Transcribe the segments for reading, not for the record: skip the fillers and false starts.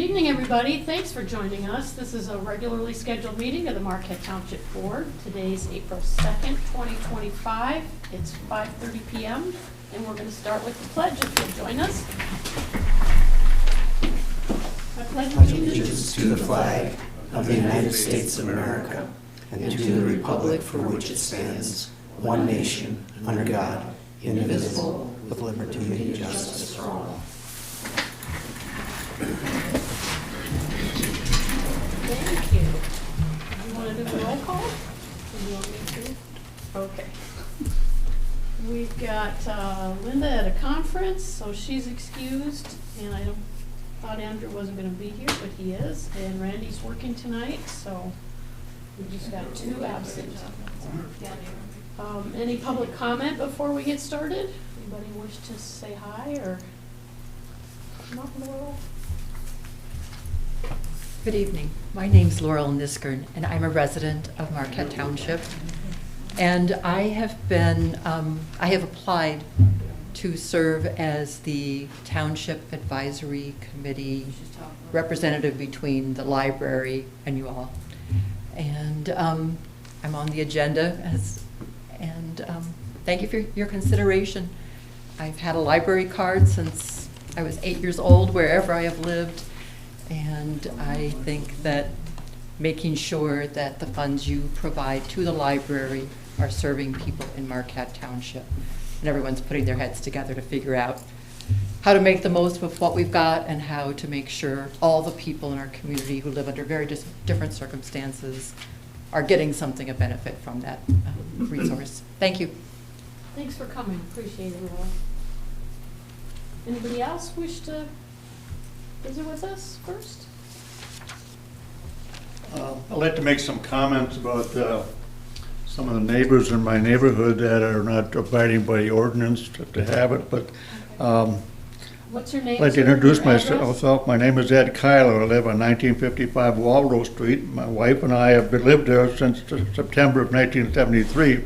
evening, everybody. Thanks for joining us. This is a regularly scheduled meeting of the Marquette Township Board. Today's April 2nd, 2025. It's 5:30 p.m. and we're going to start with the pledge if you'll join us. I pledge allegiance to the flag of the United States of America and to the republic for which it stands, one nation, under God, indivisible, with liberty and justice for all. Thank you. You want to do a roll call? Or you want me to? Okay. We've got Linda at a conference, so she's excused, and I thought Andrew wasn't going to be here, but he is, and Randy's working tonight, so we just got 2 absent. Any public comment before we get started? Anybody wish to say hi or come up, Laurel? Good evening. My name's Laurel Niskern, and I'm a resident of Marquette Township. And I have applied to serve as the Township Advisory Committee representative between the library and you all. And I'm on the agenda, and thank you for your consideration. I've had a library card since I was 8 years old, wherever I have lived. And I think that making sure that the funds you provide to the library are serving people in Marquette Township. And everyone's putting their heads together to figure out how to make the most of what we've got and how to make sure all the people in our community who live under very different circumstances are getting something of benefit from that resource. Thank you. Thanks for coming. Appreciate it, Laurel. Anybody else wish to visit with us first? I'd like to make some comments about some of the neighbors in my neighborhood that are not abiding by the ordinance to have it, but What's your name? I'd like to sir? introduce Your address? myself. My name is Ed Kyler. I live on 1955 Waldo Street. My wife and I have lived there since September of 1973.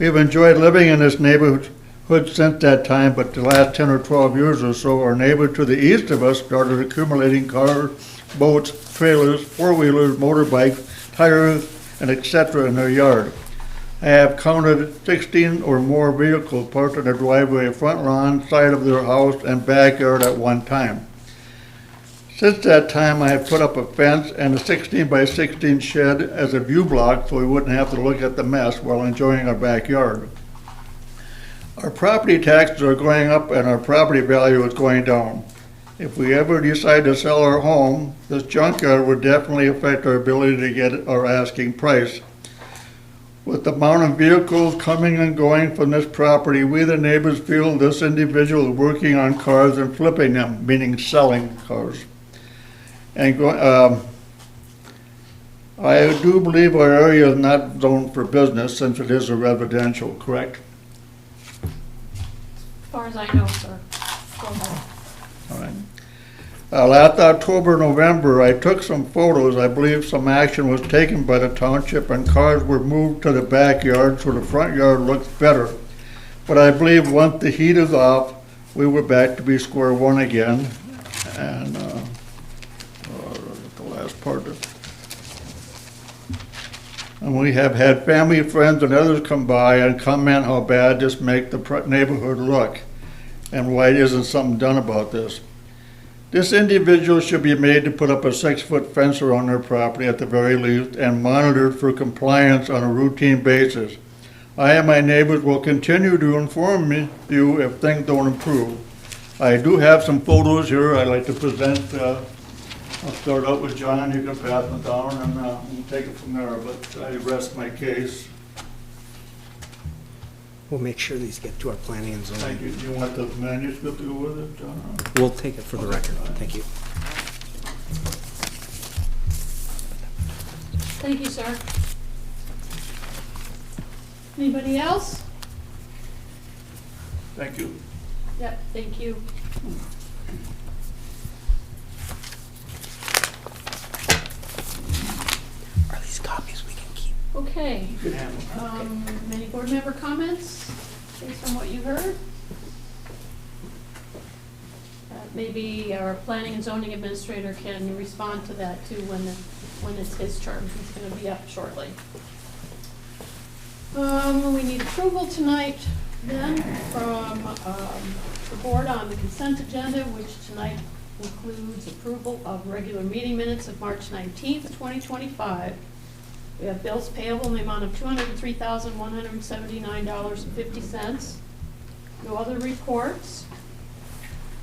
We have enjoyed living in this neighborhood since that time, but the last 10 or 12 years or so, our neighbor to the east of us started accumulating cars, boats, trailers, four-wheelers, motorbikes, tires, and etc. in their yard. I have counted 16 or more vehicles parked in the driveway, front lawn, side of their house, and backyard at one time. Since that time, I have put up a fence and a 16 by 16 shed as a view block so we wouldn't have to look at the mess while enjoying our backyard. Our property taxes are going up and our property value is going down. If we ever decide to sell our home, this junkyard would definitely affect our ability to get our asking price. With the amount of vehicles coming and going from this property, we the neighbors feel this individual is working on cars and flipping them, meaning selling cars. And I do believe our area is not zoned for business since it is a residential, correct? As far as I know, sir. Go ahead. All right. Last October, November, I took some photos. I believe some action was taken by the township and cars were moved to the backyard so the front yard looks better. But I believe once the heat is off, we were back to be square one again. And the last part of it. And we have had family, friends, and others come by and comment how bad this makes the neighborhood look and why isn't something done about this. This individual should be made to put up a 6-foot fence around their property at the very least and monitored for compliance on a routine basis. I and my neighbors will continue to inform you if things don't improve. I do have some photos here I'd like to present. I'll start out with John. You can pass them down and we'll take it from there, but I rest my case. We'll make sure these get to our planning and zoning. Thank you. Do you want the manuscript to go with it, John? We'll take it for the record. Thank you. Thank you, sir. Anybody else? Thank you. Yep, thank you. Are these copies we can keep? Okay. You can handle it. Any board member comments based on what you heard? maybe our planning and zoning administrator can respond to that too when it's his turn. He's gonna be up shortly. We need approval tonight then from the board on the consent agenda, which tonight includes approval of regular meeting minutes of March 19th, 2025. We have bills payable in the amount of $203,179.50. No other reports.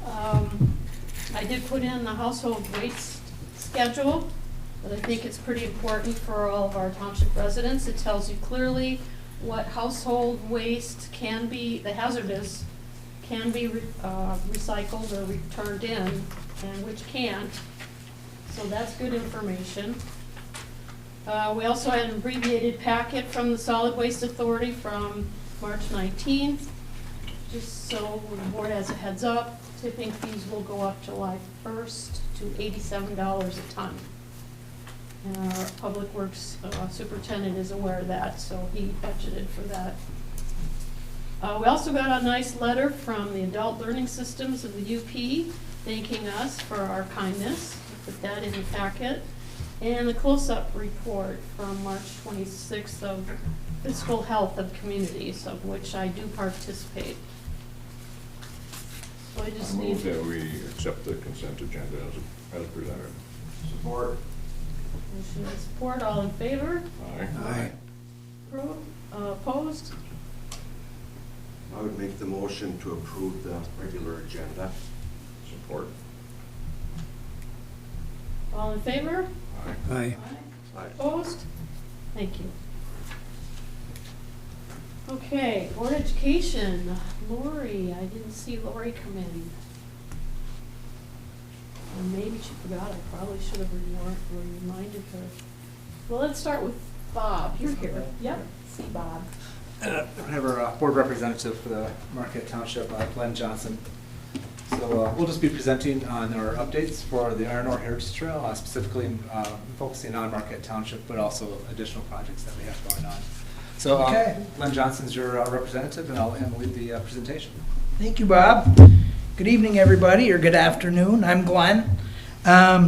I did put in the household waste schedule, but I think it's pretty important for all of our township residents. It tells you clearly what household waste can be, the hazardous, can be recycled or returned in, and which can't. So that's good information. We also had an abbreviated packet from the Solid Waste Authority from March 19th. Just so the board has a heads up, tipping fees will go up July 1st to $87 a ton. And our Public Works Superintendent is aware of that, so he budgeted for that. We also got a nice letter from the Adult Learning Systems of the UP thanking us for our kindness. Put that in the packet. And the close-up report from March 26th of fiscal health of communities, of which I do participate. So I just need. Move that we accept the consent agenda as presented. Support. Motion and support, all in favor? Aye. Opposed? I would make the motion to approve the regular agenda. Support. All in favor? Aye. Aye. Aye. Opposed? Thank you. Okay, Board of Education, Lori, I didn't see Lori come in. Or maybe she forgot, I probably should have reminded her. Well, let's start with Bob, you're here. Yep, see Bob. I have our board representative for the Marquette Township, Glenn Johnson. So we'll just be presenting on our updates for the Iron Ore Heritage Trail, specifically focusing on Marquette Township, but also additional projects that we have going on. So Glenn Johnson's your representative, and I'll let him lead the presentation. Thank you, Bob. Good evening, everybody, or good afternoon. I'm Glenn.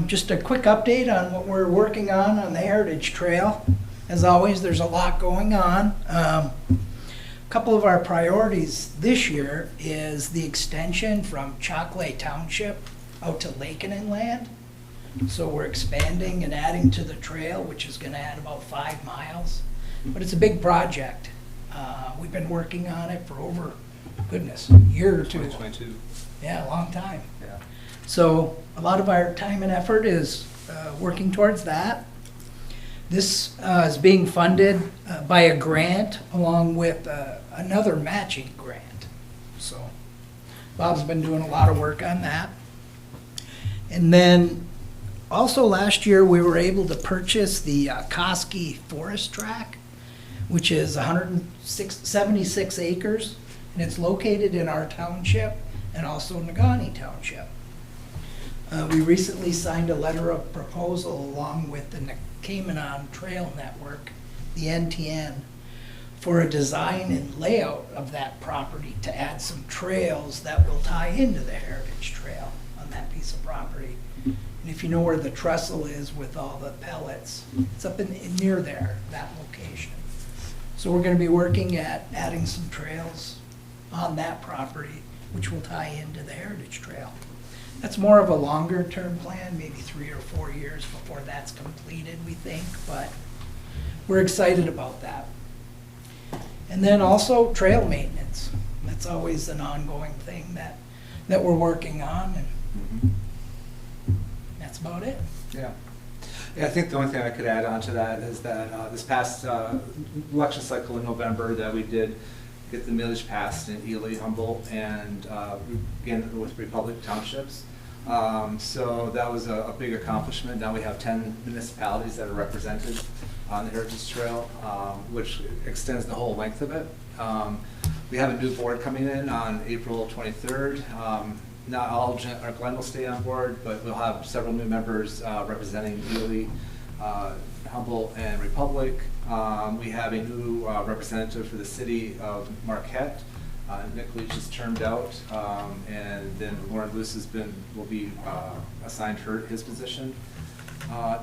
Just a quick update on what we're working on the Heritage Trail. As always, there's a lot going on. A couple of our priorities this year is the extension from Chocolate Township out to Lake and Inland. So we're expanding and adding to the trail, which is going to add about 5 miles. But it's a big project. We've been working on it for over, goodness, a year or two. 2022. Yeah, a long time. Yeah. So a lot of our time and effort is working towards that. This is being funded by a grant along with another matching grant. So Bob's been doing a lot of work on that. And then also last year we were able to purchase the Koski Forest Tract, which is 176 acres, and it's located in our township and also Negaunee Township. We recently signed a letter of proposal along with the Caymanon Trail Network, the NTN, for a design and layout of that property to add some trails that will tie into the Heritage Trail on that piece of property. And if you know where the trestle is with all the pellets, it's up in near there, that location. So we're going to be working at adding some trails on that property, which will tie into the Heritage Trail. That's more of a longer term plan, maybe 3 or 4 years before that's completed, we think, but we're excited about that. And then also trail maintenance. That's always an ongoing thing that we're working on, and that's about it. Yeah. Yeah, I think the only thing I could add on to that is that this past election cycle in November that we did get the millage passed in Ely, Humboldt, and again with Republic Townships. So that was a big accomplishment. Now we have 10 municipalities that are represented on the Heritage Trail, which extends the whole length of it. We have a new board coming in on April 23rd. Not all, Glenn will stay on board, but we'll have several new members representing Ely, Humboldt, and Republic. We have a new representative for the city of Marquette, Nick Leach is termed out, and then Lauren Luce will be assigned his position.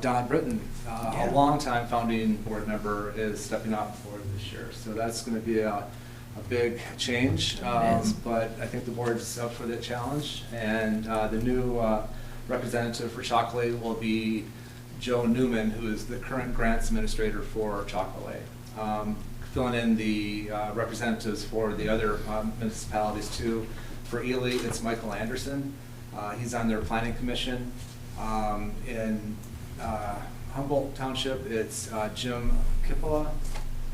Don Britton, a longtime founding board member, is stepping off the board this year. So that's going to be a big change, but I think the board is up for that challenge. And the new representative for Chocolate will be Joe Newman, who is the current grants administrator for Chocolate. Filling in the representatives for the other municipalities too. For Ely, it's Michael Anderson. He's on their planning commission. In Humboldt Township, it's Jim Kippola,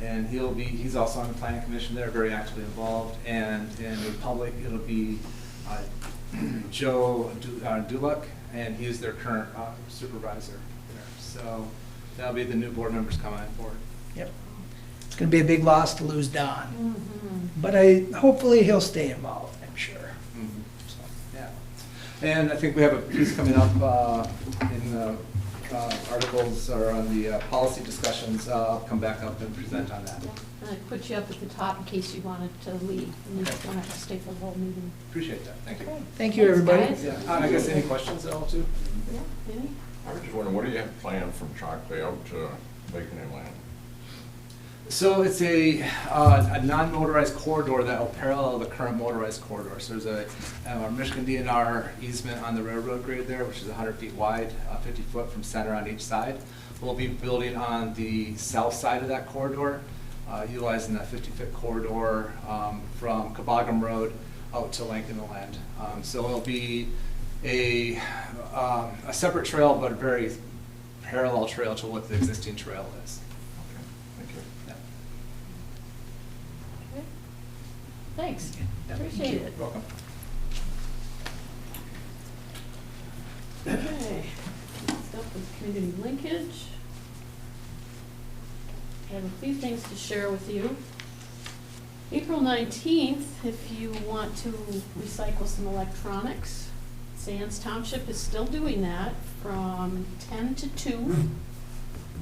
and he's also on the planning commission there, very actively involved. And in Republic, it'll be Joe Duluk, and he's their current supervisor there. So that'll be the new board members coming on board. Yep. It's going to be a big loss to lose Don, Mm-hmm. but hopefully he'll stay involved, I'm sure. So, yeah. And I think we have a piece coming up in the articles or on the policy discussions. I'll come back up and present on that. Yeah. And I put you up at the top in case you wanted to leave, and you don't have to stay for the whole meeting. Appreciate that. Thank you. Okay. Thank you, Thanks, everybody. guys. Yeah. I guess any questions at all too? Yeah, any? I was just wondering, what do you have planned from Chocolate out to Bacon Inland? So it's a non-motorized corridor that will parallel the current motorized corridor. So there's a Michigan DNR easement on the railroad grade there, which is 100 feet wide, 50 foot from center on each side. We'll be building on the south side of that corridor, utilizing that 50-foot corridor from Cabogam Road out to Lincoln Land. So it'll be a separate trail, but a very parallel trail to what the existing trail is. Thank you. Okay. Thanks, Yeah. appreciate it. You're welcome. Okay, next up is community linkage. I have a few things to share with you. April 19th, if you want to recycle some electronics, Sands Township is still doing that from 10 to 2.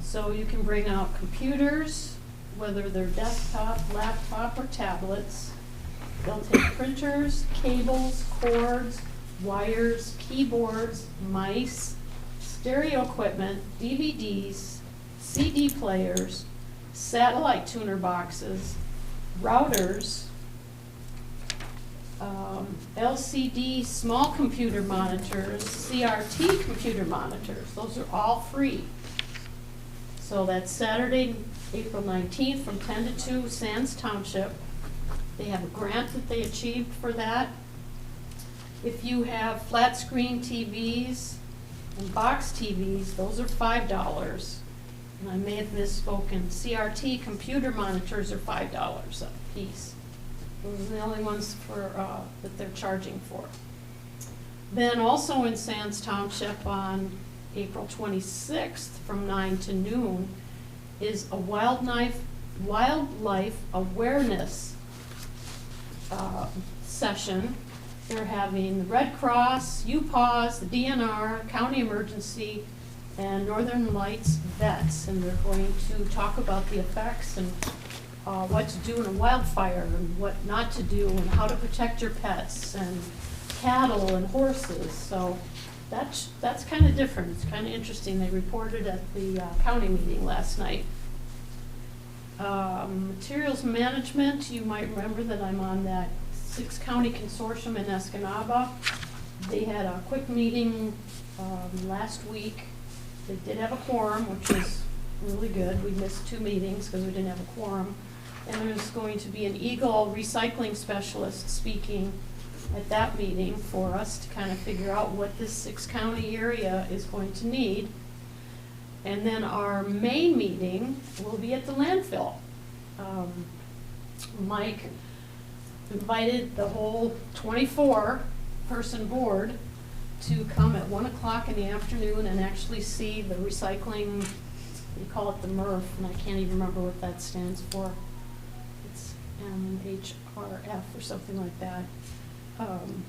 So you can bring out computers, whether they're desktop, laptop, or tablets. They'll take printers, cables, cords, wires, keyboards, mice, stereo equipment, DVDs, CD players, satellite tuner boxes, routers, LCD small computer monitors, CRT computer monitors. Those are all free. So that's Saturday, April 19th from 10 to 2, Sands Township. They have a grant that they achieved for that. If you have flat screen TVs and box TVs, those are $5. And I may have misspoken. CRT computer monitors are $5 a piece. Those are the only ones that they're charging for. Then also in Sands Township on April 26th from 9 to noon is a wildlife awareness session. They're having the Red Cross, UPAWS, the DNR, County Emergency, and Northern Lights vets, and they're going to talk about the effects and what to do in a wildfire and what not to do and how to protect your pets and cattle and horses. So that's kind of different. It's kind of interesting. They reported at the county meeting last night. Materials management, you might remember that I'm on that 6-county consortium in Escanaba. They had a quick meeting last week. They did have a quorum, which was really good. We missed 2 meetings because we didn't have a quorum. And there's going to be an Eagle recycling specialist speaking at that meeting for us to kind of figure out what this 6-county area is going to need. And then our main meeting will be at the landfill. Mike invited the whole 24-person board to come at 1 o'clock in the afternoon and actually see the recycling. We call it the MRF, and I can't even remember what that stands for. It's MHRF or something like that. And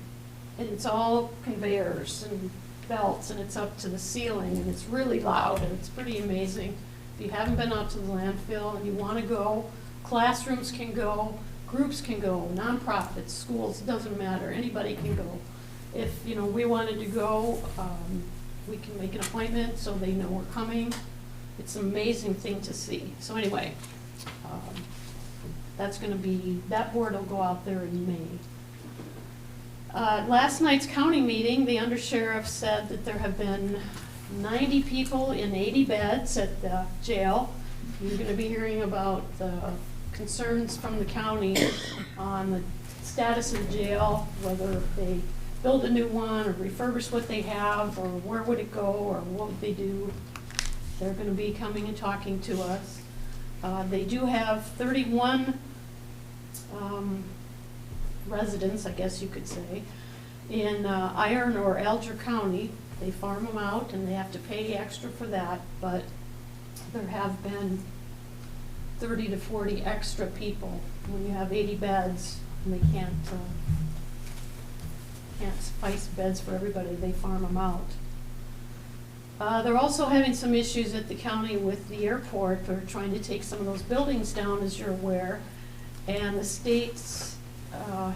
it's all conveyors and belts, and it's up to the ceiling, and it's really loud, and it's pretty amazing. If you haven't been out to the landfill and you want to go, classrooms can go, groups can go, nonprofits, schools, it doesn't matter, anybody can go. If, you know, we wanted to go, we can make an appointment so they know we're coming. It's an amazing thing to see. So anyway, that's gonna be, that board will go out there in May. Last night's county meeting, the undersheriff said that there have been 90 people in 80 beds at the jail. You're gonna be hearing about the concerns from the county on the status of the jail, whether they build a new one or refurbish what they have, or where would it go, or what would they do. They're gonna be coming and talking to us. They do have 31 residents, I guess you could say, in Iron or Alger County. They farm them out and they have to pay extra for that, but there have been 30 to 40 extra people. When you have 80 beds and they can't suffice beds for everybody, they farm them out. They're also having some issues at the county with the airport. They're trying to take some of those buildings down, as you're aware, and the state's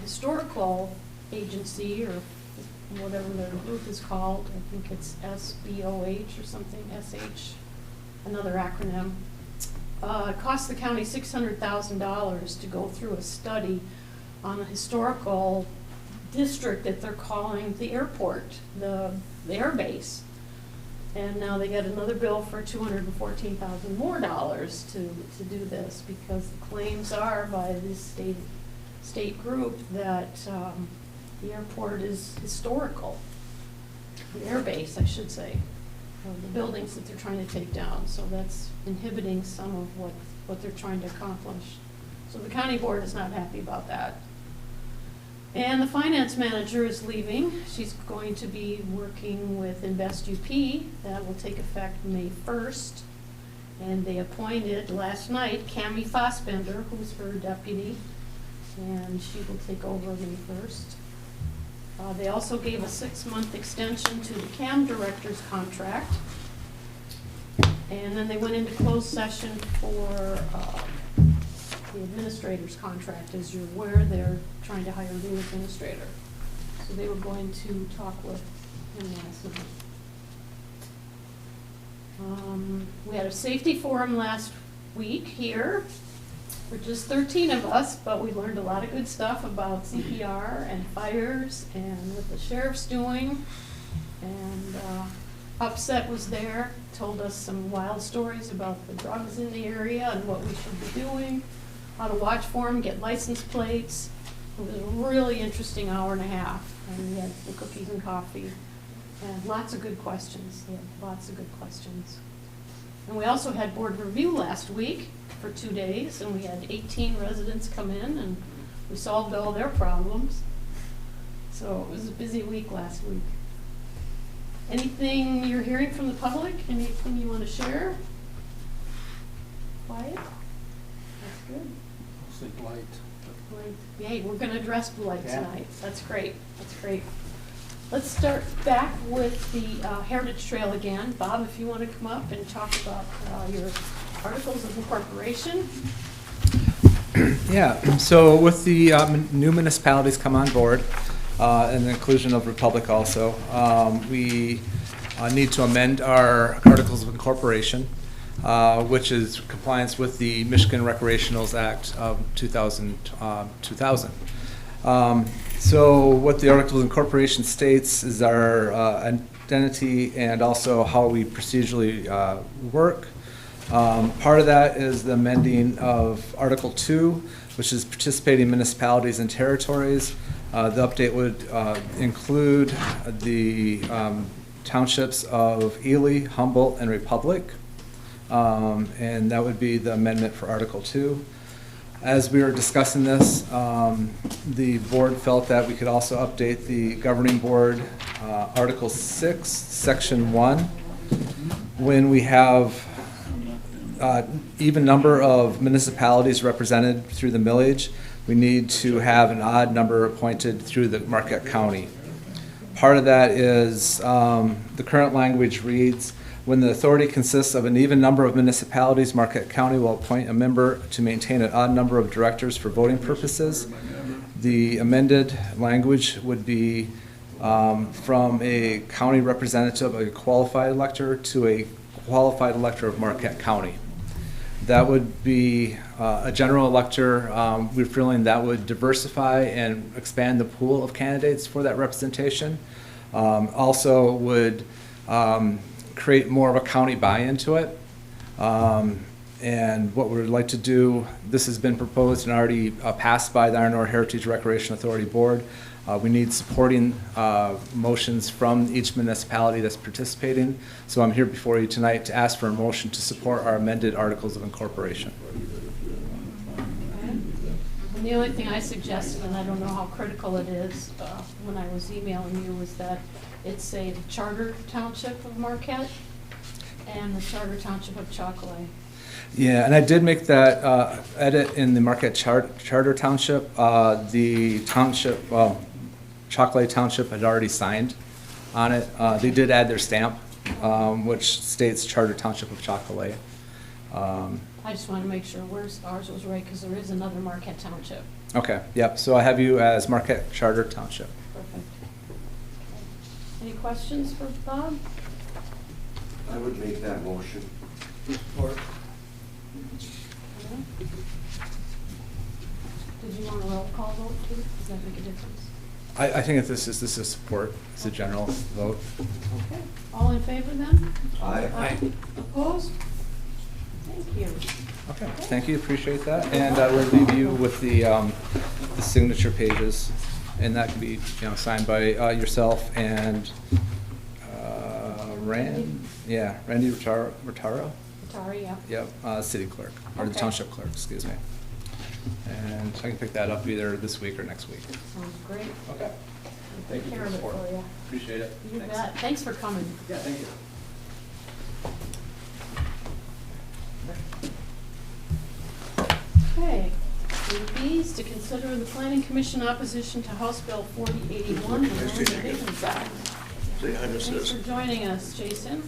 historical agency, or whatever their group is called, I think it's SBOH or something, SH, another acronym, cost the county $600,000 to go through a study on a historical district that they're calling the airport, the air base. And now they got another bill for $214,000 more to do this, because the claims are by this state group that the airport is historical. The air base, I should say, the buildings that they're trying to take down. So that's inhibiting some of what they're trying to accomplish. So the county board is not happy about that. And the finance manager is leaving. She's going to be working with Invest UP. That will take effect May 1st. And they appointed last night Cammie Fossbender, who's her deputy, and she will take over May 1st. They also gave a 6-month extension to the CAM director's contract. And then they went into closed session for the administrator's contract. As you're aware, they're trying to hire a new administrator. So they were going to talk with him last night. We had a safety forum last week here. We're just 13 of us, but we learned a lot of good stuff about CPR and fires and what the sheriff's doing. And Upset was there, told us some wild stories about the drugs in the area and what we should be doing, how to watch for them, get license plates. It was a really interesting hour and a half, and we had the cookies and coffee, and lots of good questions. They had lots of good questions. And we also had board review last week for 2 days, and we had 18 residents come in, and we solved all their problems. So it was a busy week last week. Anything you're hearing from the public? Anything you want to share? Quiet? That's good. Mostly blight. Blight. Yay, we're going to address blight Yeah. tonight. That's great. That's great. Let's start back with the Heritage Trail again. Bob, if you want to come up and talk about your articles of incorporation. Yeah, so with the new municipalities come on board, and the inclusion of Republic also, we need to amend our Articles of Incorporation, which is compliance with the Michigan Recreationals Act of 2000. So what the Articles of Incorporation states is our identity and also how we procedurally work. Part of that is the amending of Article 2, which is participating municipalities and territories. The update would include the townships of Ely, Humboldt, and Republic. And that would be the amendment for Article 2. As we were discussing this, the board felt that we could also update the governing board, Article 6, Section 1, when we have even number of municipalities represented through the millage, we need to have an odd number appointed through the Marquette County. part of that is the current language reads, when the authority consists of an even number of municipalities, Marquette County will appoint a member to maintain an odd number of directors for voting purposes. The amended language would be from a county representative, a qualified elector, to a qualified elector of Marquette County. That would be a general elector. We're feeling that would diversify and expand the pool of candidates for that representation. Also would create more of a county buy-in to it. And what we would like to do, this has been proposed and already passed by the Iron Ore Heritage Recreation Authority Board. We need supporting motions from each municipality that's participating. So I'm here before you tonight to ask for a motion to support our amended Articles of Incorporation. And the only thing I suggested, and I don't know how critical it is, when I was emailing you, was that it's a Charter Township of Marquette and the Charter Township of Chocolate. Yeah, and I did make that edit in the Marquette Charter Township. The township, well, Chocolate Township had already signed on it. They did add their stamp, which states Charter Township of Chocolate. I just want to make sure ours was right, because there is another Marquette Township. Okay, yep, so I have you as Marquette Charter Township. Perfect. Any questions for Bob? I would make that motion. Did you want a roll call vote too? Does that make a difference? I think if this is support, it's a general vote. Okay, all in favor then? Aye. Opposed? Thank you. Okay, thank you, appreciate that. And I will leave you with the signature pages, and that can be, signed by yourself and Randy Rotaro? Sorry, yeah. Yep, city clerk, or the Okay. township clerk, excuse me. And I can pick that up either this week or next week. Sounds great. Okay. We'll Thank take you care for of it support. for you. Appreciate it. You Thanks. bet. Thanks for coming. Yeah, thank you. Okay. B's to consider the planning commission opposition to House Bill 4081, the Land Divisions Act. Thanks for joining us, Jason.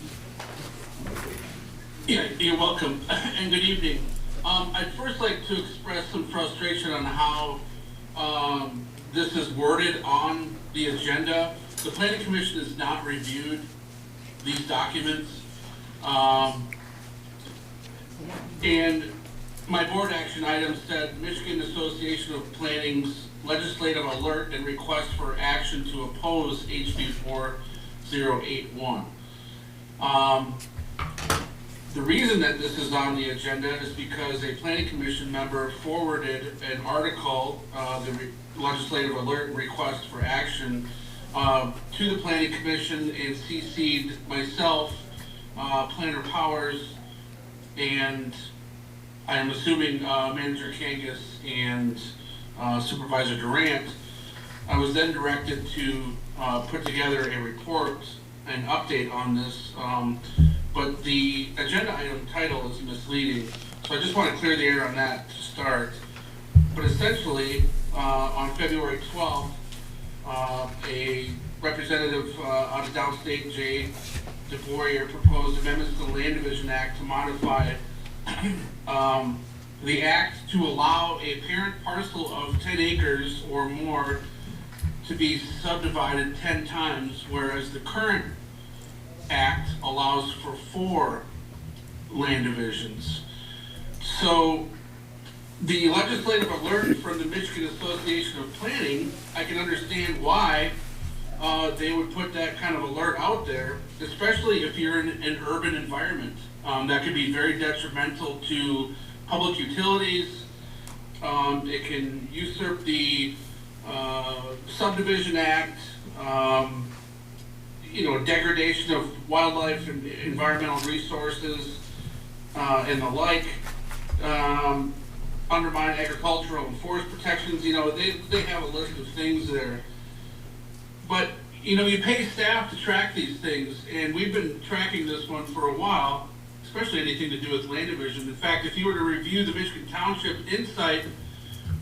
Yeah, you're welcome, and good evening. I'd first like to express some frustration on how this is worded on the agenda. The Planning Commission has not reviewed these documents. And my board action item said Michigan Association of Planning's legislative alert and request for action to oppose HB 4081. The reason that this is on the agenda is because a planning commission member forwarded an article, the legislative alert and request for action, to the planning commission and CC'd myself, Planner Powers, and I'm assuming Manager Kangas and Supervisor Durant. I was then directed to put together a report, an update on this, but the agenda item title is misleading, so I just want to clear the air on that to start. But essentially, on February 12th, a representative out of downstate, Jay DeBoyer, proposed amendments to the Land Division Act to modify the act to allow a parent parcel of 10 acres or more to be subdivided 10 times, whereas the current act allows for 4 land divisions. So the legislative alert from the Michigan Association of Planning, I can understand why they would put that kind of alert out there, especially if you're in an urban environment. That could be very detrimental to public utilities. It can usurp the Subdivision Act, degradation of wildlife and environmental resources, and the like, undermine agricultural and forest protections. They have a list of things there. But, you pay staff to track these things, and we've been tracking this one for a while, especially anything to do with land division. In fact, if you were to review the Michigan Township Insight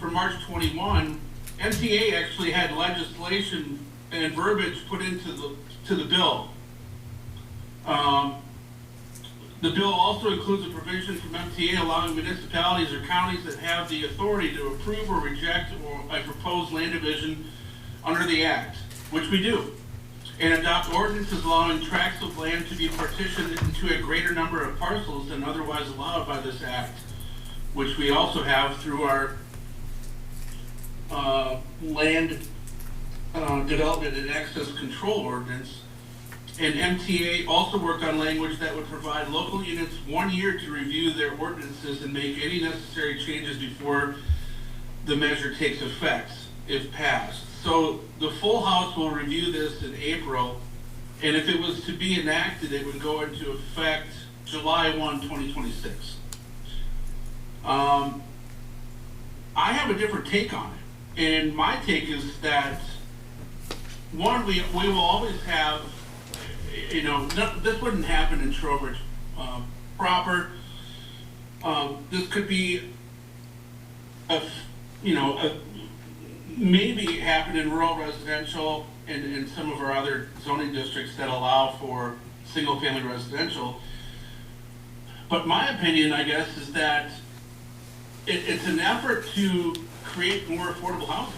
for March 21, MTA actually had legislation and verbiage put into the bill. The bill also includes a provision from MTA allowing municipalities or counties that have the authority to approve or reject a proposed land division under the act, which we do, and adopt ordinances allowing tracts of land to be partitioned into a greater number of parcels than otherwise allowed by this act, which we also have through our land development and access control ordinance. And MTA also worked on language that would provide local units 1 year to review their ordinances and make any necessary changes before the measure takes effect, if passed. So the full House will review this in April, and if it was to be enacted, it would go into effect July 1, 2026. I have a different take on it, and my take is that, one, we will always have, this wouldn't happen in Trowbridge proper. This could be maybe happen in rural residential and in some of our other zoning districts that allow for single-family residential. But my opinion, I guess, is that it's an effort to create more affordable housing.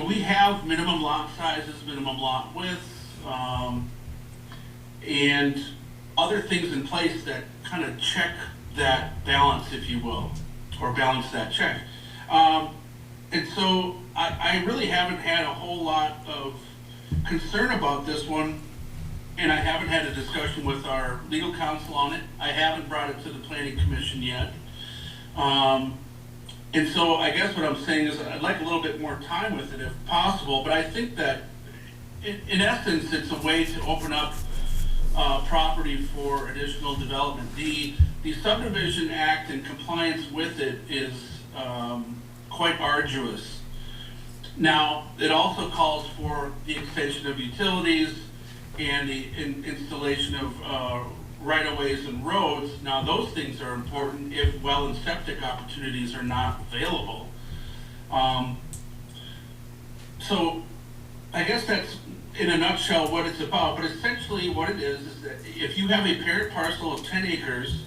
We have minimum lot sizes, minimum lot widths, and other things in place that kind of check that balance, if you will, or balance that check. And so I really haven't had a whole lot of concern about this one, and I haven't had a discussion with our legal counsel on it. I haven't brought it to the planning commission yet. And so I guess what I'm saying is I'd like a little bit more time with it if possible, but I think that in essence, it's a way to open up property for additional development. The Subdivision Act and compliance with it is quite arduous. Now, it also calls for the extension of utilities and the installation of right-of-ways and roads. Now, those things are important if well and septic opportunities are not available. So I guess that's in a nutshell what it's about, but essentially what it is that if you have a parent parcel of 10 acres,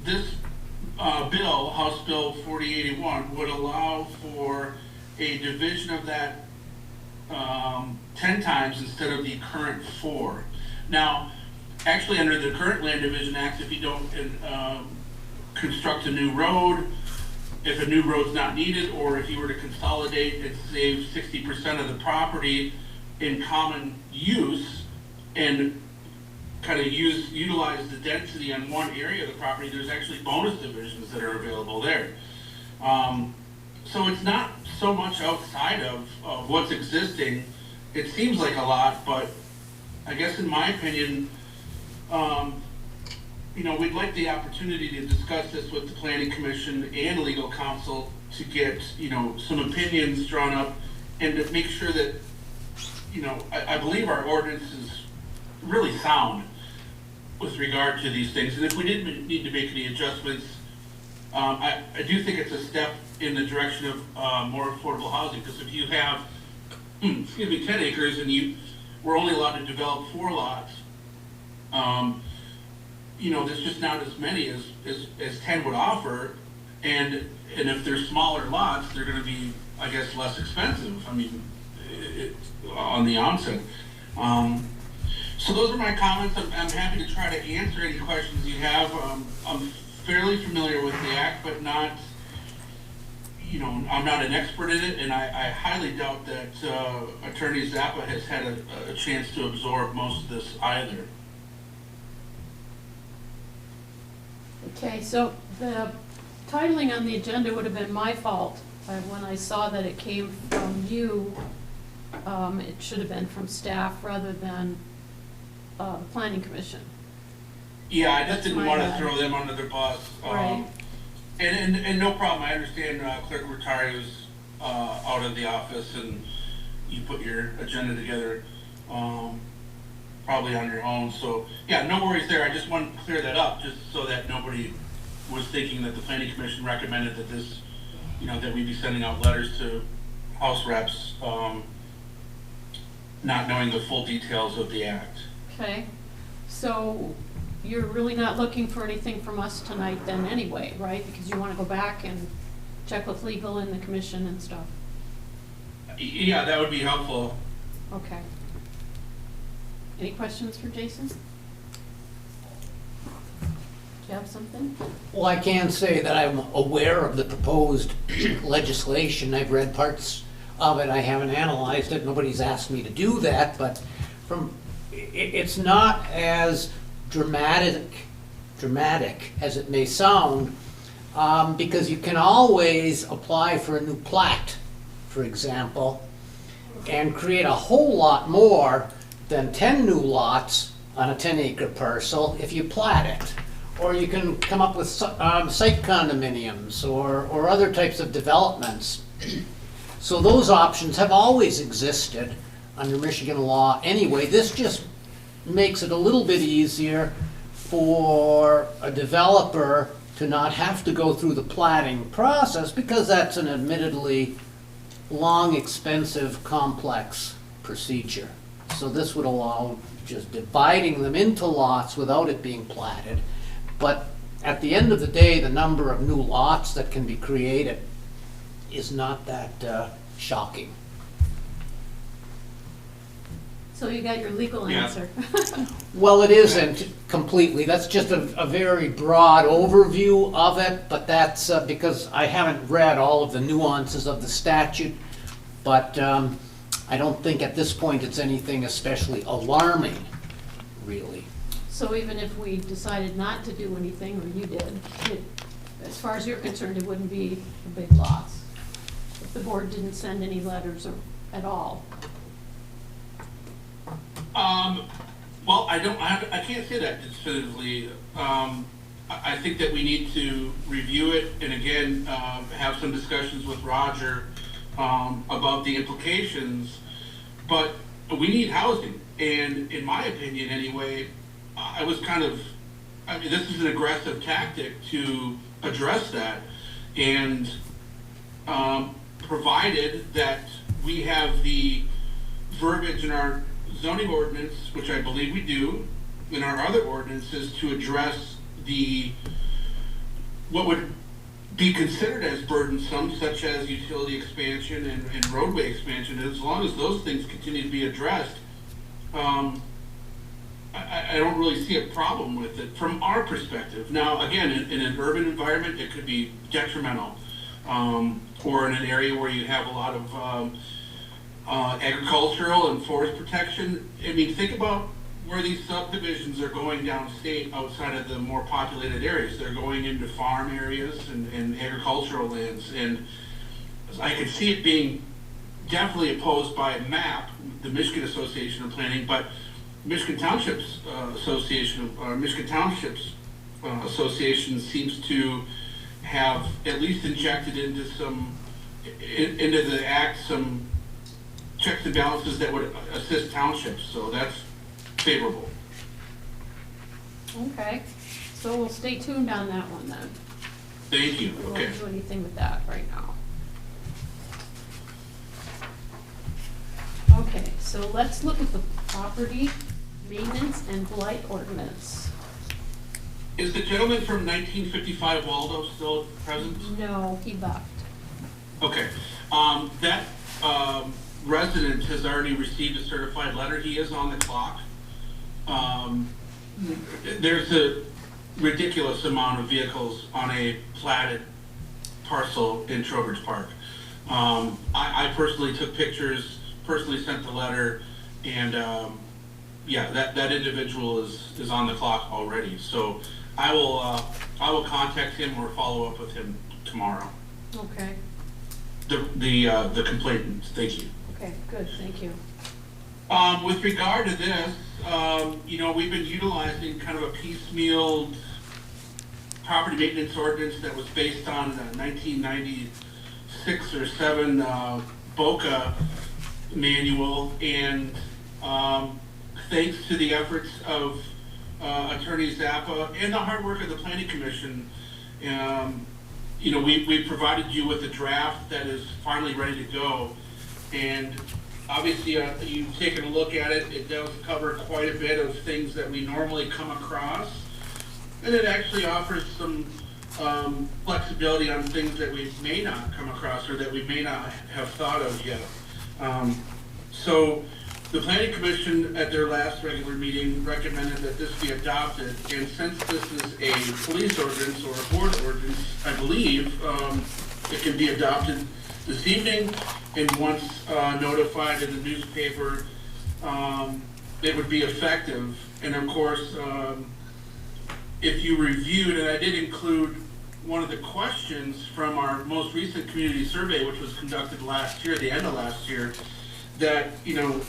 this bill, House Bill 4081, would allow for a division of that 10 times instead of the current 4. Now, actually, under the current Land Division Act, if you don't construct a new road, if a new road's not needed, or if you were to consolidate and save 60% of the property in common use and kind of utilize the density on one area of the property, there's actually bonus divisions that are available there. So it's not so much outside of what's existing. It seems like a lot, but I guess in my opinion, we'd like the opportunity to discuss this with the Planning Commission and legal counsel to get, some opinions drawn up and to make sure that, I believe our ordinance is really sound with regard to these things. And if we didn't need to make any adjustments, I do think it's a step in the direction of more affordable housing, because if you have, 10 acres and we're only allowed to develop 4 lots, there's just not as many as 10 would offer, and if they're smaller lots, they're going to be, I guess, less expensive. I mean, on the onset. So those are my comments. I'm happy to try to answer any questions you have. I'm fairly familiar with the act, but not, I'm not an expert in it, and I highly doubt that Attorney Zappa has had a chance to absorb most of this either. Okay, so the titling on the agenda would have been my fault. When I saw that it came from you, it should have been from staff rather than the Planning Commission. Yeah, I just didn't want to throw them under the bus. Right. And no problem, I understand Clerk Rotari was out of the office and you put your agenda together probably on your own. So, yeah, no worries there. I just wanted to clear that up just so that nobody was thinking that the Planning Commission recommended that this that we'd be sending out letters to House reps, not knowing the full details of the act. Okay, so you're really not looking for anything from us tonight then anyway, right? Because you want to go back and check with legal and the commission and stuff. Yeah, that would be helpful. Okay. Any questions for Jason? Do you have something? Well, I can say that I'm aware of the proposed legislation. I've read parts of it. I haven't analyzed it. Nobody's asked me to do that, but it's not as dramatic as it may sound, because you can always apply for a new plat, for example, and create a whole lot more than 10 new lots on a 10-acre parcel if you plat it. Or you can come up with site condominiums or other types of developments. So those options have always existed under Michigan law anyway. This just makes it a little bit easier for a developer to not have to go through the platting process, because that's an admittedly long, expensive, complex procedure. So this would allow just dividing them into lots without it being platted. But at the end of the day, the number of new lots that can be created is not that shocking. So you got your legal Yeah. answer. Well, it isn't completely. That's just a very broad overview of it, but that's because I haven't read all of the nuances of the statute. But I don't think at this point it's anything especially alarming, really. So even if we decided not to do anything, or you did, as far as you're concerned, it wouldn't be a big loss if the board didn't send any letters at all. Well, I can't say that definitively. I think that we need to review it and again, have some discussions with Roger, about the implications, but we need housing. And in my opinion anyway, this is an aggressive tactic to address that. And, provided that we have the verbiage in our zoning ordinance, which I believe we do, in our other ordinances to address what would be considered as burdensome, such as utility expansion and roadway expansion. As long as those things continue to be addressed, I don't really see a problem with it from our perspective. Now, again, in an urban environment, it could be detrimental, or in an area where you have a lot of agricultural and forest protection. I mean, think about where these subdivisions are going downstate outside of the more populated areas. They're going into farm areas and agricultural lands. And I could see it being definitely opposed by MAP, the Michigan Association of Planning, but Michigan Townships Association, or Michigan Townships Association seems to have at least injected into the act some checks and balances that would assist townships, so that's favorable. Okay, so we'll stay tuned on that one then. Thank you. We Okay. won't do anything with that right now. Okay, so let's look at the property maintenance and blight ordinance. Is the gentleman from 1955 Waldo still present? No, he left. Okay. That resident has already received a certified letter. He is on the clock. There's a ridiculous amount of vehicles on a platted parcel in Trowbridge Park. I personally took pictures, personally sent the letter, and yeah, that individual is on the clock already. So I will contact him or follow up with him tomorrow. Okay, The complainant. Thank you. okay, good, thank you. With regard to this, we've been utilizing kind of a piecemeal property maintenance ordinance that was based on the 1996 or 7 BOCA manual, and thanks to the efforts of Attorney Zappa and the hard work of the Planning Commission, you know, we provided you with a draft that is finally ready to go. And obviously, you've taken a look at it. It does cover quite a bit of things that we normally come across. And it actually offers some flexibility on things that we may not come across or that we may not have thought of yet. So the Planning Commission at their last regular meeting recommended that this be adopted. And since this is a police ordinance or a board ordinance, I believe it can be adopted this evening. And once notified in the newspaper, it would be effective. And of course, if you reviewed, and I did include one of the questions from our most recent community survey, which was conducted last year, the end of last year, that, you know,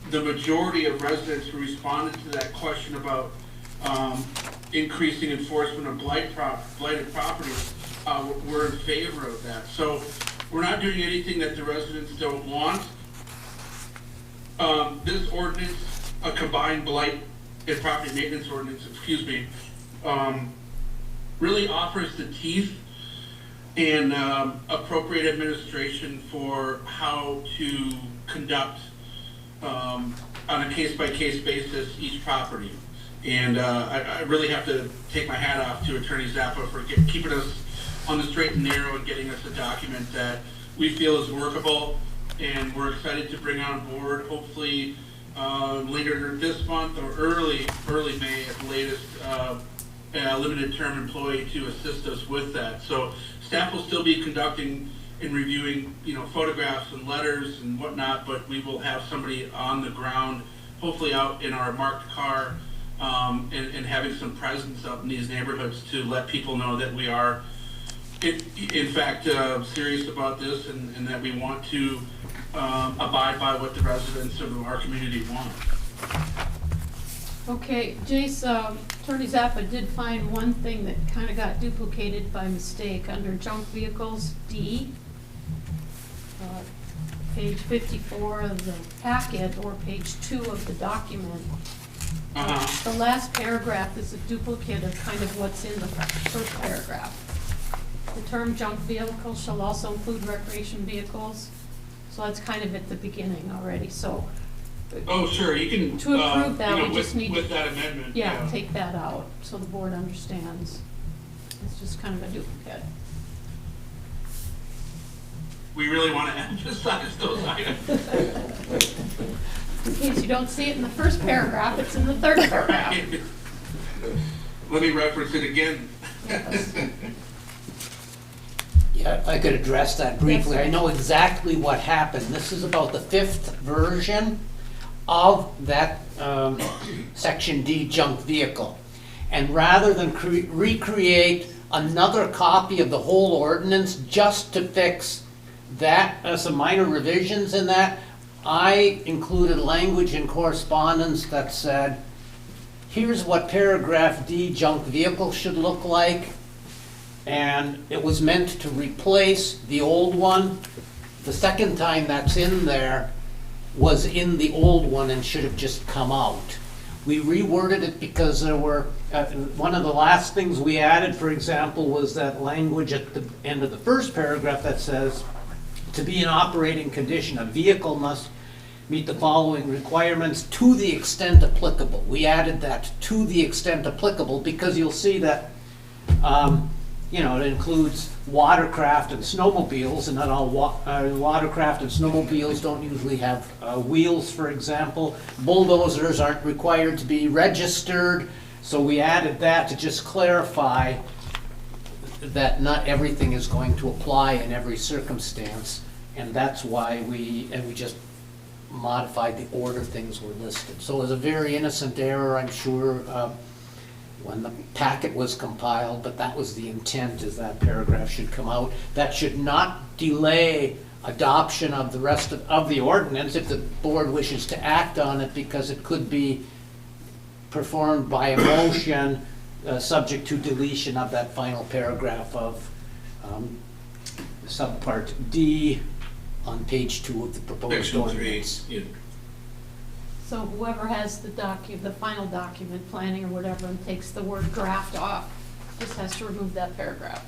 the majority of residents who responded to that question about increasing enforcement of blighted properties were in favor of that. So we're not doing anything that the residents don't want. This ordinance, a combined blight and property maintenance ordinance, excuse me, really offers the teeth and appropriate administration for how to conduct on a case-by-case basis each property. And I really have to take my hat off to Attorney Zappa for keeping us on the straight and narrow and getting us a document that we feel is workable, and we're excited to bring on board, hopefully later this month or early May at the latest, a limited term employee to assist us with that. So staff will still be conducting and reviewing, you know, photographs and letters and whatnot, but we will have somebody on the ground, hopefully out in our marked car, and having some presence out in these neighborhoods to let people know that we are, in fact, serious about this, and that we want to abide by what the residents of our community want. Okay, Jace, Attorney Zappa did find one thing that kind of got duplicated by mistake under junk vehicles, D. Page 54 of the packet, or page 2 of the document. The last paragraph is a duplicate of kind of what's in the first paragraph. The term junk vehicle shall also include recreation vehicles. So that's kind of at the beginning already, so. Oh, sure, you can. To approve that, you know, we just need to. With that amendment. Yeah, take that out, so the board understands. It's just kind of a duplicate. We really want to emphasize those items. In case you don't see it in the first paragraph, it's in the third paragraph. Let me reference it again. Yes. Yeah, if I could address that briefly. Yes. I know exactly what happened. This is about the 5th version of that Section D junk vehicle. And rather than recreate another copy of the whole ordinance just to fix that, some minor revisions in that, I included language in correspondence that said, here's what paragraph D junk vehicle should look like. And it was meant to replace the old one. The second time that's in there was in the old one and should have just come out. We reworded it because there were, one of the last things we added, for example, was that language at the end of the first paragraph that says, to be in operating condition, a vehicle must meet the following requirements to the extent applicable. We added that to the extent applicable because you'll see that you know, it includes watercraft and snowmobiles, and not all watercraft and snowmobiles don't usually have wheels, for example. Bulldozers aren't required to be registered, so we added that to just clarify that not everything is going to apply in every circumstance, and that's why we just modified the order things were listed. So it was a very innocent error, I'm sure, when the packet was compiled, but that was the intent, is that paragraph should come out. That should not delay adoption of the rest of the ordinance if the board wishes to act on it, because it could be performed by a motion subject to deletion of that final paragraph of subpart D on page 2 of the proposed Section 3, ordinance. yeah. So whoever has the the final document, planning or whatever, and takes the word draft off, just has to remove that paragraph.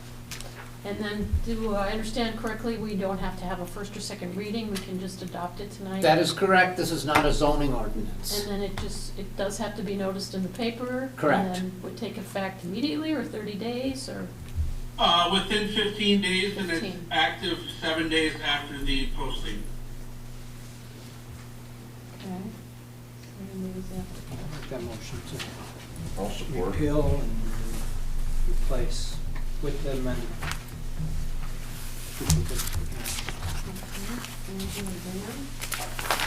And then, do I understand correctly, we don't have to have a first or second reading, we can just adopt it tonight? That is correct, this is not a zoning And ordinance. then it does have to be noticed in the paper? Correct. And then would take effect immediately, or 30 days, or? Within 15 days, and it's 15. active 7 days after the posting. Okay. 7 days after. I'll make that motion to I'll support. repeal and replace with the amendment.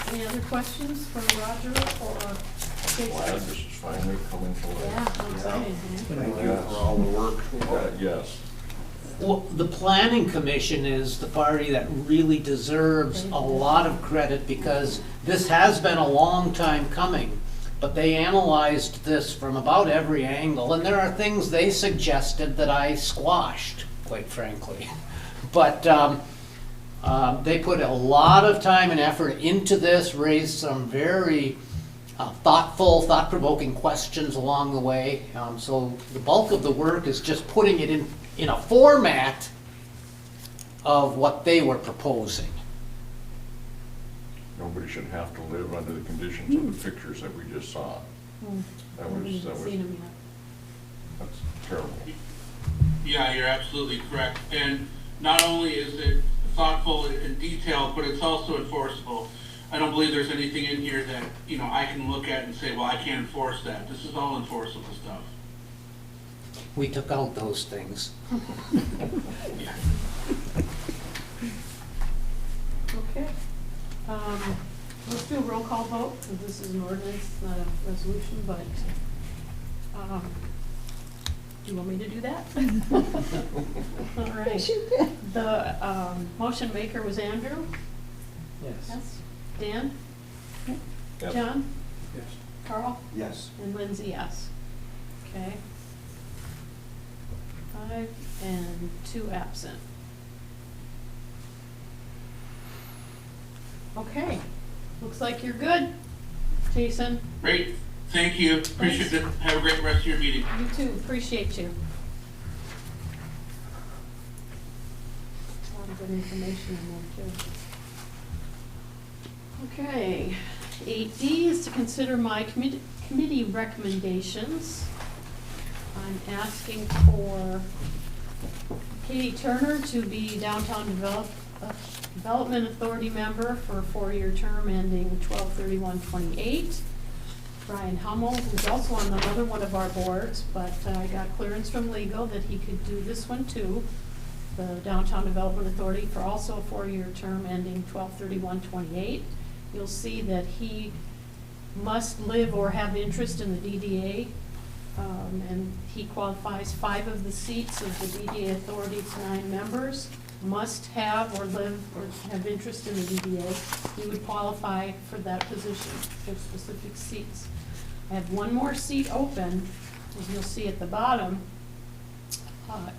Any other questions for Roger or Jason? Glad this is finally coming to life. Yeah, I'm excited, man. Thank you for all the work. Yes. Well, the planning commission is the party that really deserves a lot of credit because this has been a long time coming. But they analyzed this from about every angle, and there are things they suggested that I squashed, quite frankly. But they put a lot of time and effort into this, raised some very thoughtful, thought-provoking questions along the way. So the bulk of the work is just putting it in a format of what they were proposing. Nobody should have to live under the conditions of the pictures that we just saw. That was, Haven't seen them yet. that's terrible. Yeah, you're absolutely correct. And not only is it thoughtful and detailed, but it's also enforceable. I don't believe there's anything in here that, I can look at and say, well, I can't enforce that. This is all enforceable stuff. We took out those things. Yeah. Okay. Let's do a roll call vote, because this is an ordinance, not a resolution, but, do you want me to do that? All right. The, motion maker was Andrew? Yes. Dan? Yes. John? Yes. Carl? Yes. And Lindsay, yes. Okay. 5 and 2 absent. Okay, looks like you're good, Jason. Great. Thank you. Appreciate it. Have a great rest of your meeting. You too, appreciate you. A lot of good information in there too. Okay, 8D is to consider my committee recommendations. I'm asking for Katie Turner to be Downtown Development Authority member for a 4-year term ending 12/31/28. Brian Hummel, who's also on another one of our boards, but I got clearance from legal that he could do this one too, the Downtown Development Authority, for also a 4-year term ending 12/31/28. You'll see that he must live or have interest in the DDA, and he qualifies 5 of the seats of the DDA authority to 9 members. Must have or live or have interest in the DDA. He would qualify for that position, for specific seats. I have one more seat open, as you'll see at the bottom.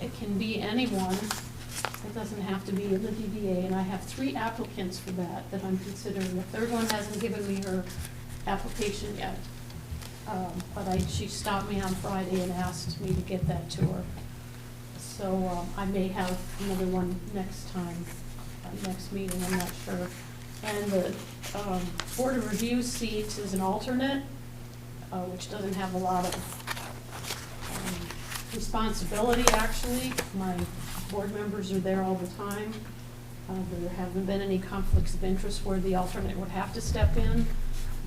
It can be anyone. It doesn't have to be in the DDA, and I have 3 applicants for that I'm considering. The third one hasn't given me her application yet. But she stopped me on Friday and asked me to get that to her. So I may have another one next time, next meeting, I'm not sure. And the Board of Review seat is an alternate, which doesn't have a lot of responsibility, actually. My board members are there all the time. There haven't been any conflicts of interest where the alternate would have to step in.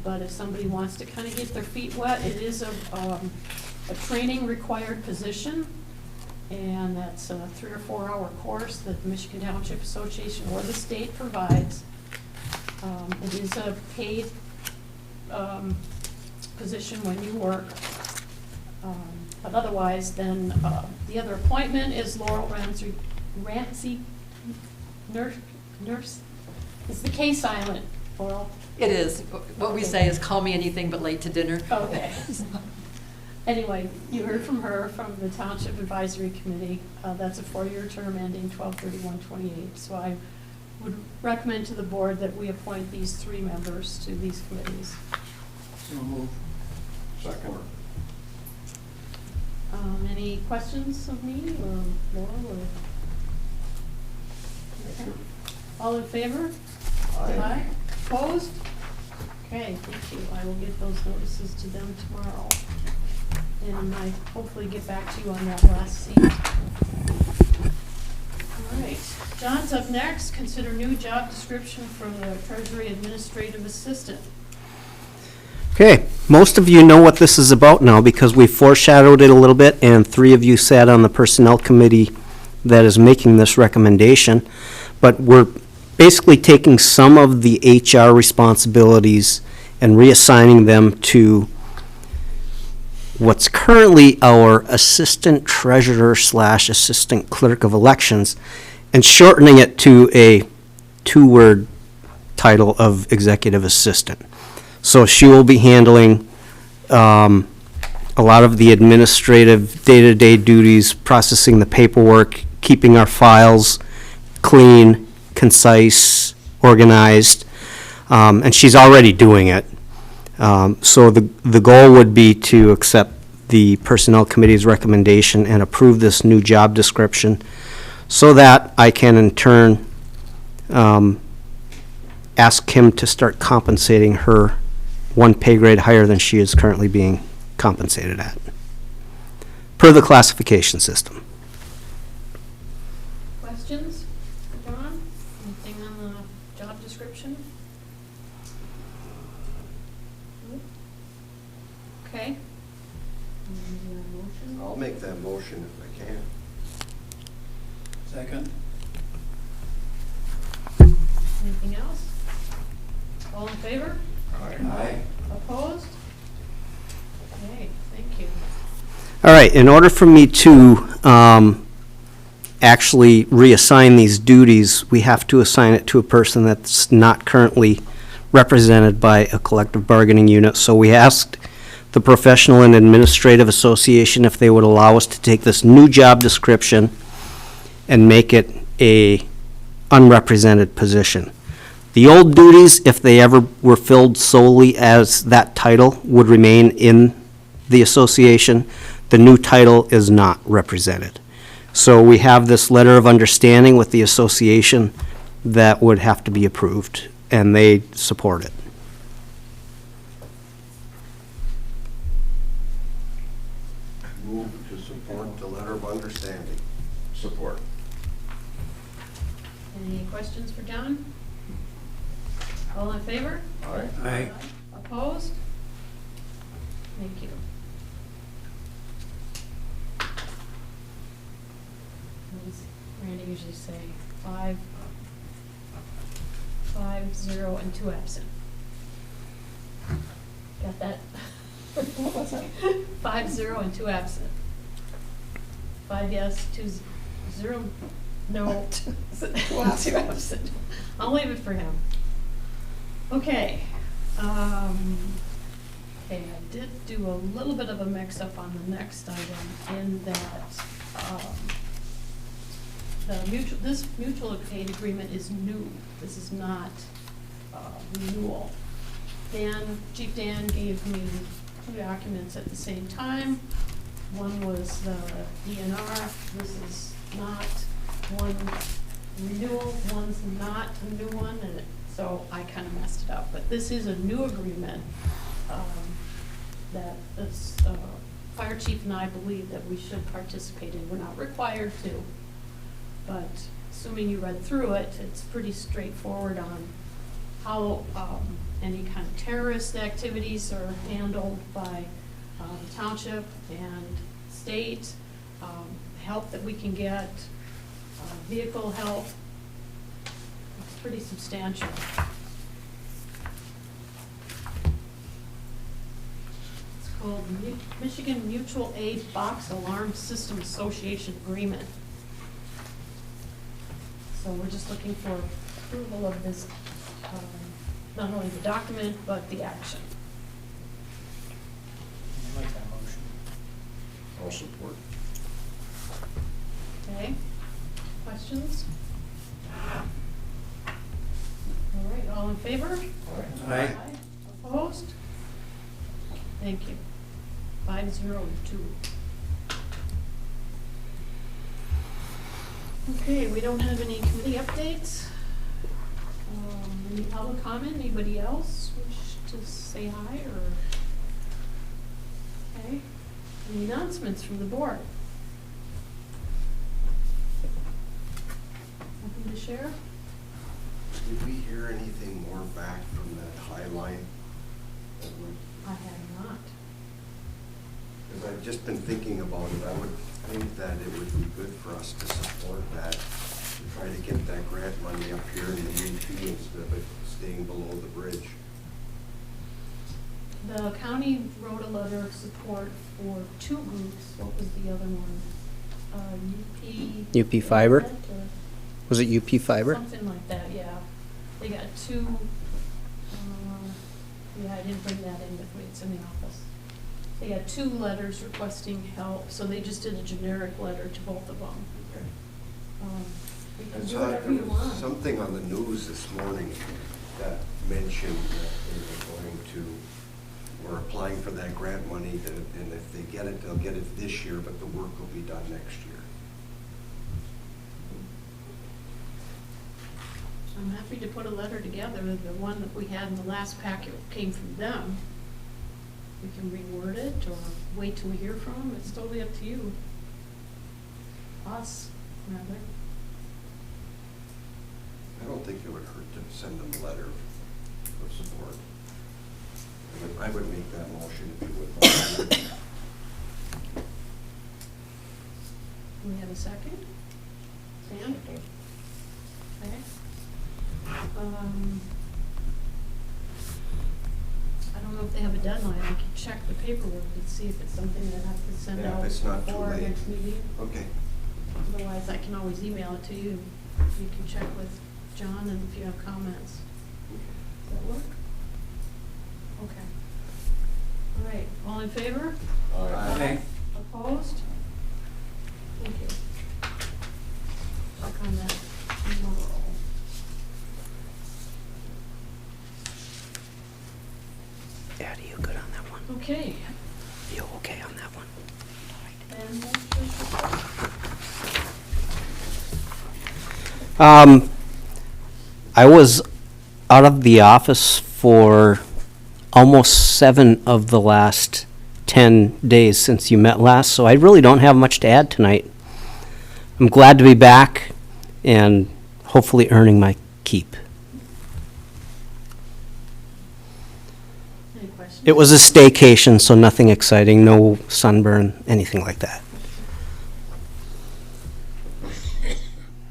But if somebody wants to kind of get their feet wet, it is a training required position. And that's a 3 or 4 hour course that the Michigan Township Association or the state provides. It is a paid position when you work. But otherwise, then the other appointment is Laurel Rancy Nurse. Is the K silent, Laurel? It is. What we say is call me anything but late to dinner. Okay. Anyway, you heard from her, from the Township Advisory Committee. That's a 4-year term ending 12/31/28. So I would recommend to the board that we appoint these 3 members to these committees. So move. Second. Any questions of me or Laura or All in favor? Aye. Opposed? Okay, thank you. I will get those notices to them tomorrow. And I hopefully get back to you on that last seat. All right, John's up next. Consider new job description for the Treasury Administrative Assistant. Okay, most of you know what this is about now because we foreshadowed it a little bit, and 3 of you sat on the Personnel Committee that is making this recommendation. But we're basically taking some of the HR responsibilities and reassigning them to what's currently our Assistant Treasurer / Assistant Clerk of Elections and shortening it to a 2-word title of Executive Assistant. So she will be handling a lot of the administrative day-to-day duties, processing the paperwork, keeping our files clean, concise, organized, and she's already doing it. So the goal would be to accept the Personnel Committee's recommendation and approve this new job description so that I can in turn ask him to start compensating her 1 pay grade higher than she is currently being compensated at, per the classification system. Questions for John? Anything on the job description? Nope. Okay. Motion? I'll make that motion if I can. Second. Anything else? All in favor? Aye. Opposed? Okay, thank you. All right, in order for me to actually reassign these duties, we have to assign it to a person that's not currently represented by a collective bargaining unit. So we asked the Professional and Administrative Association if they would allow us to take this new job description and make it a unrepresented position. The old duties, if they ever were filled solely as that title, would remain in the association. The new title is not represented. So we have this letter of understanding with the association that would have to be approved, and they support it. Move to support the letter of understanding. Support. Any questions for John? All in favor? Aye. Aye. Opposed? Thank you. What does Randy usually say? 5, 0, and 2 absent. Got that? What was it? 5, 0, and 2 absent. 5 yes, 2 0 no, 2 absent. I'll leave it for him. Okay. Okay, I did do a little bit of a mix-up on the next item in that this mutual aid agreement is new. This is not renewal. Chief Dan gave me 2 documents at the same time. One was the DNR. This is not one renewal, one's not a new one, and so I kind of messed it up. But this is a new agreement that this fire chief and I believe that we should participate in. We're not required to, but assuming you read through it, it's pretty straightforward on how any kind of terrorist activities are handled by the township and state, help that we can get, vehicle help. It's pretty substantial. It's called Michigan Mutual Aid Box Alarm System Association Agreement. So we're just looking for approval of this, not only the document, but the action. I like that motion. I'll support. Okay, questions? All right, all in favor? Aye. Opposed? Thank you. 5-0-2. Okay, we don't have any committee updates. Any public comment? Anybody else wish to say hi or? Okay. Any announcements from the board? Nothing to share? Did we hear anything more back from that High Line? I have not. Because I've just been thinking about it. I would think that it would be good for us to support that, to try to get that grant money up here in the UP instead of it staying below the bridge. The county wrote a letter of support for two groups. What was the other one? UP Fiber? Or Was it UP Fiber? something like that, yeah. They got two, yeah, I didn't bring that in with me, it's in the office. They got two letters requesting help, so they just did a generic letter to both of them. You I can do saw whatever you there was want. something on the news this morning that mentioned that they were going to, we're applying for that grant money, and if they get it, they'll get it this year, but the work will be done next year. I'm happy to put a letter together. The one that we had in the last packet came from them. We can reword it or wait till we hear from them. It's totally up to you. Us, rather. I don't think it would hurt to send them a letter of support. I would make that motion if you would. Do we have a second? Sam? Okay. I don't know if they have a deadline. I can check the paperwork and see if it's something that I have to send Yeah, out if it's not too before our late. next meeting. Okay. Otherwise, I can always email it to you. You can check with John and if you have comments. Does that work? Okay. All right, all in favor? Aye. Opposed? Thank you. Check on that tomorrow. Addie, you good on that one? Okay. You okay on that one? And that's I was out of the office for almost 7 of the last 10 days since you met last, so I really don't have much to add tonight. I'm glad to be back and hopefully earning my keep. any questions? It was a staycation, so nothing exciting, no sunburn, anything like that.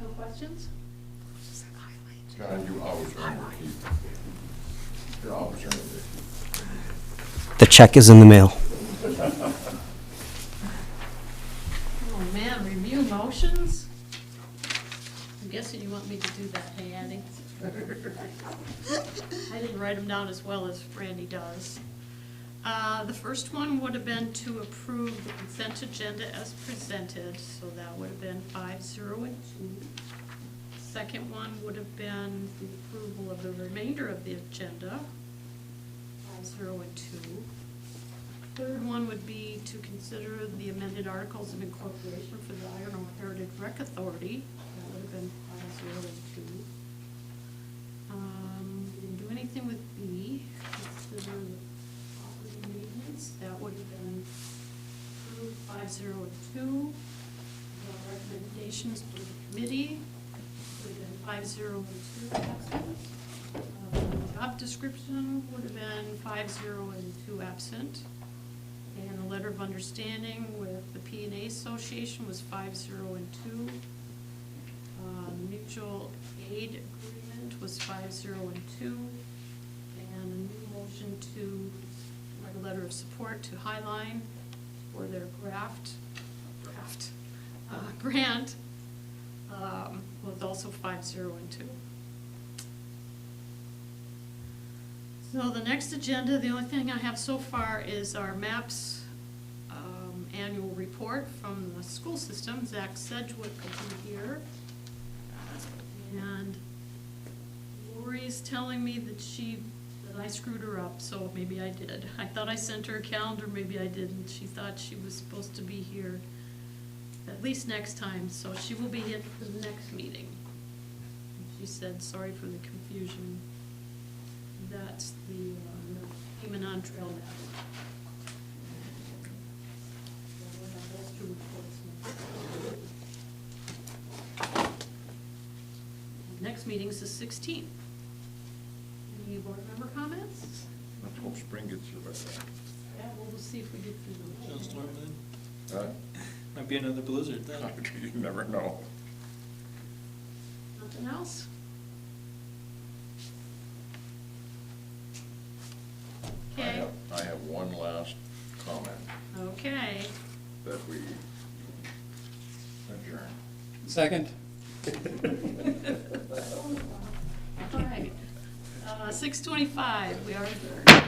No questions? John, you always earn your keep. You're always earning your keep. The check is in the mail. Oh, man, review motions? I'm guessing you want me to do that, hey, Andy? I didn't write them down as well as Randy does. The first one would have been to approve the consent agenda as presented, so that would have been 5, 0, and 2. Second one would have been the approval of the remainder of the agenda, 5, 0, and 2. Third one would be to consider the amended articles of incorporation for the Iron Ore Heritage Rec Authority. That would have been 5, 0, and 2. We didn't do anything with B. Consider the property maintenance. That would have been approved 5, 0, and 2. The recommendations for the committee would have been 5, 0, and 2 absent. Job description would have been 5, 0, and 2 absent. And a letter of understanding with the P&A Association was 5, 0, and 2. Mutual aid agreement was 5, 0, and 2. And a new motion to write a letter of support to Highline for their grant was also 5, 0, and 2. So the next agenda, the only thing I have so far is our MAPS annual report from the school system. Zach Sedgwick will be here. And Lori's telling me that I screwed her up, so maybe I did. I thought I sent her a calendar, maybe I didn't. She thought she was supposed to be here at least next time, so she will be here for the next meeting. She said, sorry for the confusion. That's the Payment on Trail Network. So we'll have those two reports next. Next meeting is the 16th. Any board member comments? Let's hope spring gets you better. Yeah, we'll see if we get through the. Snowstorm then? Huh? Might be another blizzard then. You never know. Nothing else? Okay, I have one last comment okay. that we adjourn. Second. All right. 6:25, we are adjourned.